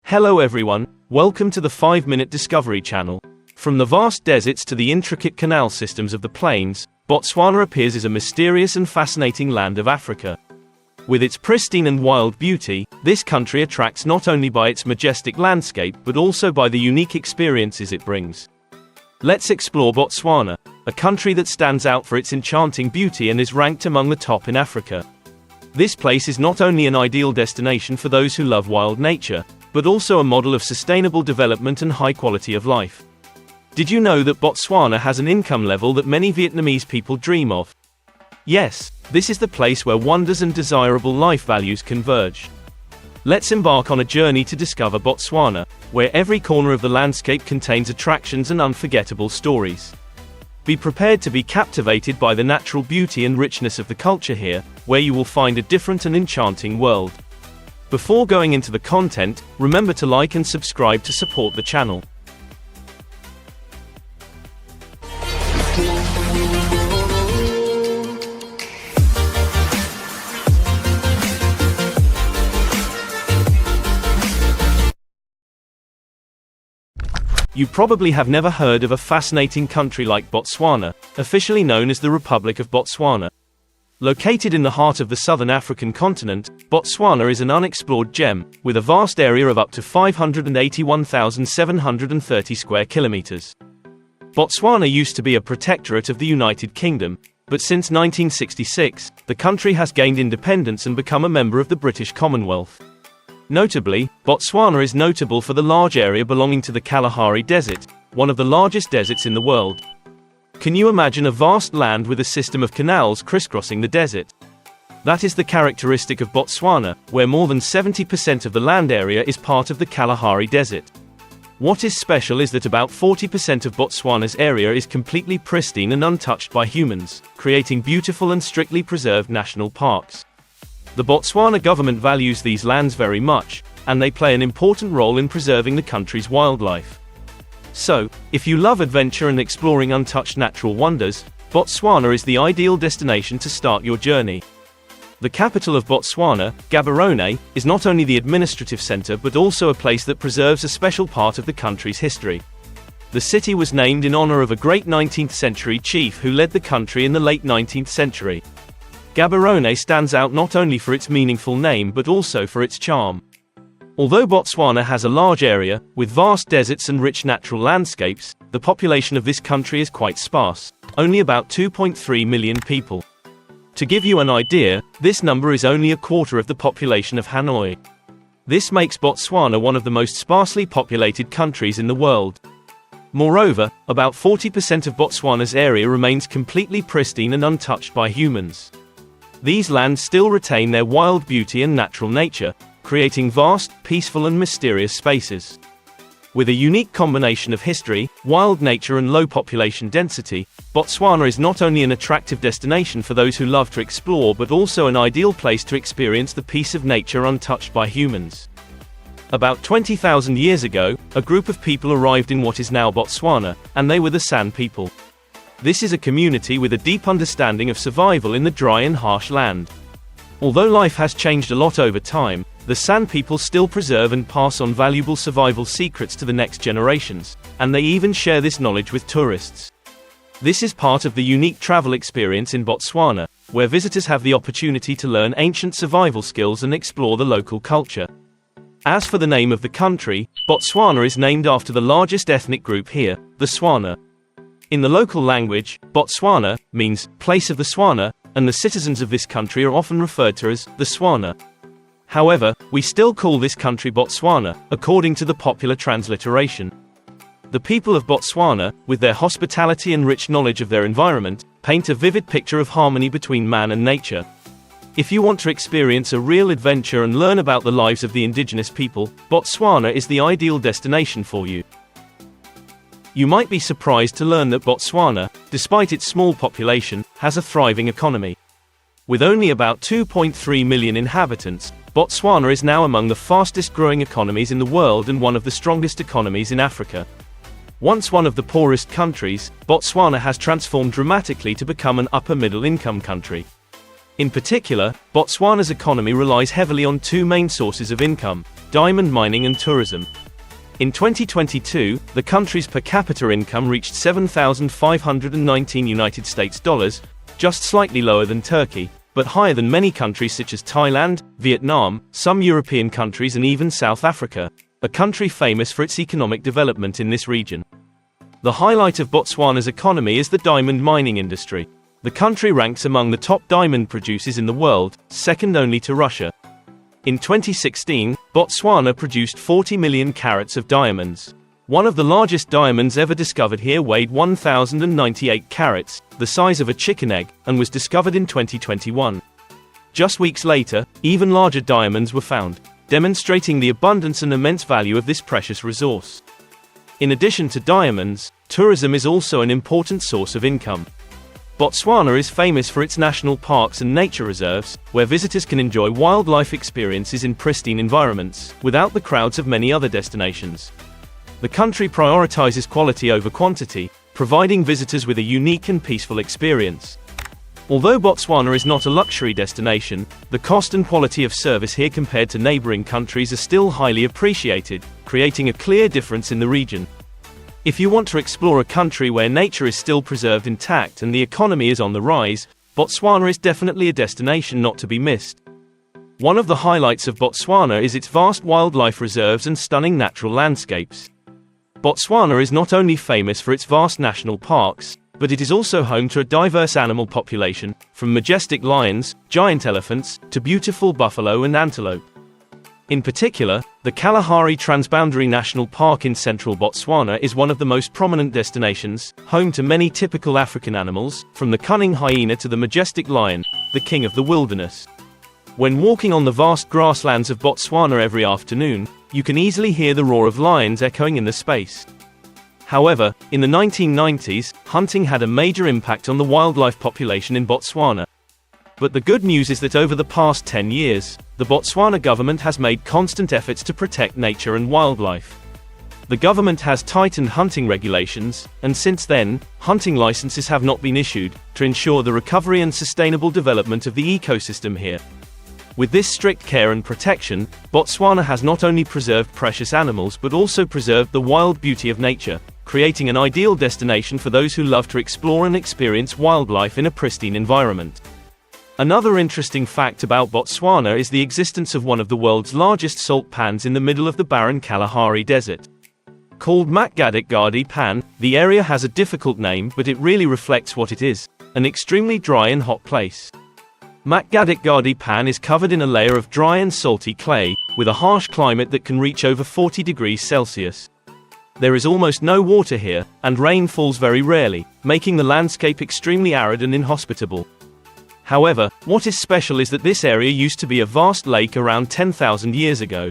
Hello everyone, welcome to the 5-Minute Discovery Channel. From the vast deserts to the intricate canal systems of the plains, Botswana appears as a mysterious and fascinating land of Africa. With its pristine and wild beauty, this country attracts not only by its majestic landscape but also by the unique experiences it brings. Let's explore Botswana, a country that stands out for its enchanting beauty and is ranked among the top in Africa. This place is not only an ideal destination for those who love wild nature, but also a model of sustainable development and high quality of life. Did you know that Botswana has an income level that many Vietnamese people dream of? Yes, this is the place where wonders and desirable life values converge. Let's embark on a journey to discover Botswana, where every corner of the landscape contains attractions and unforgettable stories. Be prepared to be captivated by the natural beauty and richness of the culture here, where you will find a different and enchanting world. Before going into the content, remember to like and subscribe to support the channel. You probably have never heard of a fascinating country like Botswana, officially known as the Republic of Botswana. Located in the heart of the southern African continent, Botswana is an unexplored gem, with a vast area of up to 581,730 square kilometers. Botswana used to be a protectorate of the United Kingdom, but since 1966, the country has gained independence and become a member of the British Commonwealth. Notably, Botswana is notable for the large area belonging to the Kalahari Desert, one of the largest deserts in the world. Can you imagine a vast land with a system of canals crisscrossing the desert? That is the characteristic of Botswana, where more than 70% of the land area is part of the Kalahari Desert. What is special is that about 40% of Botswana's area is completely pristine and untouched by humans, creating beautiful and strictly preserved national parks. The Botswana government values these lands very much, and they play an important role in preserving the country's wildlife. So, if you love adventure and exploring untouched natural wonders, Botswana is the ideal destination to start your journey. The capital of Botswana, Gaborone, is not only the administrative center but also a place that preserves a special part of the country's history. The city was named in honor of a great 19th century chief who led the country in the late 19th century. Gaborone stands out not only for its meaningful name but also for its charm. Although Botswana has a large area, with vast deserts and rich natural landscapes, the population of this country is quite sparse, only about 2.3 million people. To give you an idea, this number is only a quarter of the population of Hanoi. This makes Botswana one of the most sparsely populated countries in the world. Moreover, about 40% of Botswana's area remains completely pristine and untouched by humans. These lands still retain their wild beauty and natural nature, creating vast, peaceful and mysterious spaces. With a unique combination of history, wild nature and low population density, Botswana is not only an attractive destination for those who love to explore but also an ideal place to experience the peace of nature untouched by humans. About 20,000 years ago, a group of people arrived in what is now Botswana, and they were the San people. This is a community with a deep understanding of survival in the dry and harsh land. Although life has changed a lot over time, the San people still preserve and pass on valuable survival secrets to the next generations, and they even share this knowledge with tourists. This is part of the unique travel experience in Botswana, where visitors have the opportunity to learn ancient survival skills and explore the local culture. As for the name of the country, Botswana is named after the largest ethnic group here, the Swana. In the local language, Botswana means place of the Swana, and the citizens of this country are often referred to as the Swana. However, we still call this country Botswana, according to the popular transliteration. The people of Botswana, with their hospitality and rich knowledge of their environment, paint a vivid picture of harmony between man and nature. If you want to experience a real adventure and learn about the lives of the indigenous people, Botswana is the ideal destination for you. You might be surprised to learn that Botswana, despite its small population, has a thriving economy. With only about 2.3 million inhabitants, Botswana is now among the fastest growing economies in the world and one of the strongest economies in Africa. Once one of the poorest countries, Botswana has transformed dramatically to become an upper middle income country. In particular, Botswana's economy relies heavily on two main sources of income: diamond mining and tourism. In 2022, the country's per capita income reached $7,519, just slightly lower than Turkey, but higher than many countries such as Thailand, Vietnam, some European countries and even South Africa, a country famous for its economic development in this region. The highlight of Botswana's economy is the diamond mining industry. The country ranks among the top diamond producers in the world, second only to Russia. In 2016, Botswana produced 40 million carats of diamonds. One of the largest diamonds ever discovered here weighed 1,098 carats, the size of a chicken egg, and was discovered in 2021. Just weeks later, even larger diamonds were found, demonstrating the abundance and immense value of this precious resource. In addition to diamonds, tourism is also an important source of income. Botswana is famous for its national parks and nature reserves, where visitors can enjoy wildlife experiences in pristine environments, without the crowds of many other destinations. The country prioritizes quality over quantity, providing visitors with a unique and peaceful experience. Although Botswana is not a luxury destination, the cost and quality of service here compared to neighboring countries are still highly appreciated, creating a clear difference in the region. If you want to explore a country where nature is still preserved intact and the economy is on the rise, Botswana is definitely a destination not to be missed. One of the highlights of Botswana is its vast wildlife reserves and stunning natural landscapes. Botswana is not only famous for its vast national parks, but it is also home to a diverse animal population, from majestic lions, giant elephants, to beautiful buffalo and antelope. In particular, the Kalahari Transboundary National Park in central Botswana is one of the most prominent destinations, home to many typical African animals, from the cunning hyena to the majestic lion, the king of the wilderness. When walking on the vast grasslands of Botswana every afternoon, you can easily hear the roar of lions echoing in the space. However, in the 1990s, hunting had a major impact on the wildlife population in Botswana. But the good news is that over the past 10 years, the Botswana government has made constant efforts to protect nature and wildlife. The government has tightened hunting regulations, and since then, hunting licenses have not been issued, to ensure the recovery and sustainable development of the ecosystem here. With this strict care and protection, Botswana has not only preserved precious animals but also preserved the wild beauty of nature, creating an ideal destination for those who love to explore and experience wildlife in a pristine environment. Another interesting fact about Botswana is the existence of one of the world's largest salt pans in the middle of the barren Kalahari Desert. Called Makgadikgadi Pan, the area has a difficult name but it really reflects what it is, an extremely dry and hot place. Makgadikgadi Pan is covered in a layer of dry and salty clay, with a harsh climate that can reach over 40 degrees Celsius. There is almost no water here, and rain falls very rarely, making the landscape extremely arid and inhospitable. However, what is special is that this area used to be a vast lake around 10,000 years ago.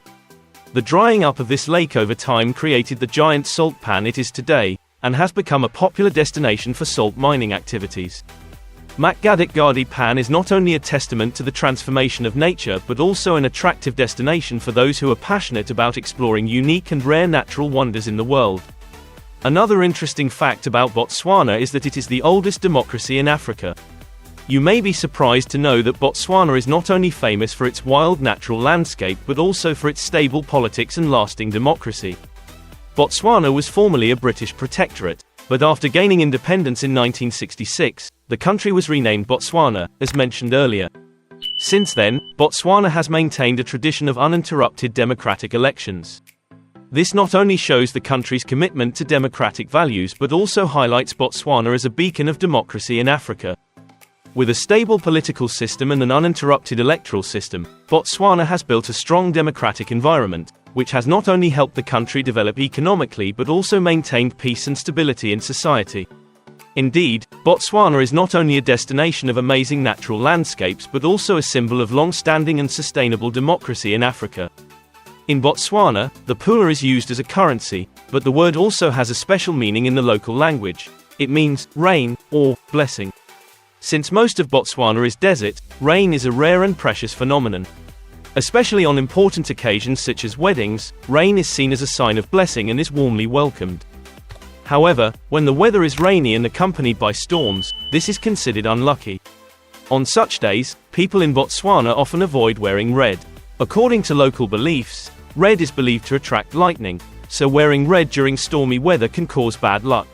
The drying up of this lake over time created the giant salt pan it is today, and has become a popular destination for salt mining activities. Makgadikgadi Pan is not only a testament to the transformation of nature but also an attractive destination for those who are passionate about exploring unique and rare natural wonders in the world. Another interesting fact about Botswana is that it is the oldest democracy in Africa. You may be surprised to know that Botswana is not only famous for its wild natural landscape but also for its stable politics and lasting democracy. Botswana was formerly a British protectorate, but after gaining independence in 1966, the country was renamed Botswana, as mentioned earlier. Since then, Botswana has maintained a tradition of uninterrupted democratic elections. This not only shows the country's commitment to democratic values but also highlights Botswana as a beacon of democracy in Africa. With a stable political system and an uninterrupted electoral system, Botswana has built a strong democratic environment, which has not only helped the country develop economically but also maintained peace and stability in society. Indeed, Botswana is not only a destination of amazing natural landscapes but also a symbol of long-standing and sustainable democracy in Africa. In Botswana, the pula is used as a currency, but the word also has a special meaning in the local language. It means rain or blessing. Since most of Botswana is desert, rain is a rare and precious phenomenon. Especially on important occasions such as weddings, rain is seen as a sign of blessing and is warmly welcomed. However, when the weather is rainy and accompanied by storms, this is considered unlucky. On such days, people in Botswana often avoid wearing red. According to local beliefs, red is believed to attract lightning, so wearing red during stormy weather can cause bad luck.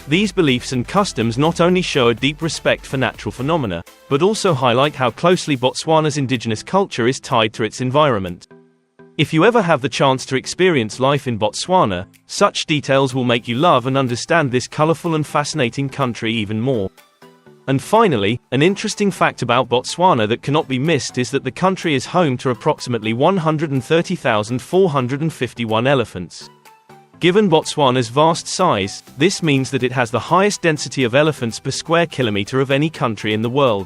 These beliefs and customs not only show a deep respect for natural phenomena, but also highlight how closely Botswana's indigenous culture is tied to its environment. If you ever have the chance to experience life in Botswana, such details will make you love and understand this colorful and fascinating country even more. And finally, an interesting fact about Botswana that cannot be missed is that the country is home to approximately 130,451 elephants. Given Botswana's vast size, this means that it has the highest density of elephants per square kilometer of any country in the world.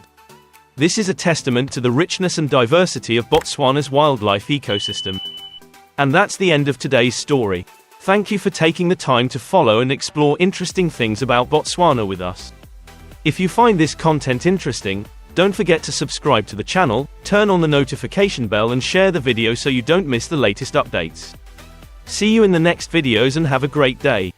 This is a testament to the richness and diversity of Botswana's wildlife ecosystem. And that's the end of today's story. Thank you for taking the time to follow and explore interesting things about Botswana with us. If you find this content interesting, don't forget to subscribe to the channel, turn on the notification bell and share the video so you don't miss the latest updates. See you in the next videos and have a great day.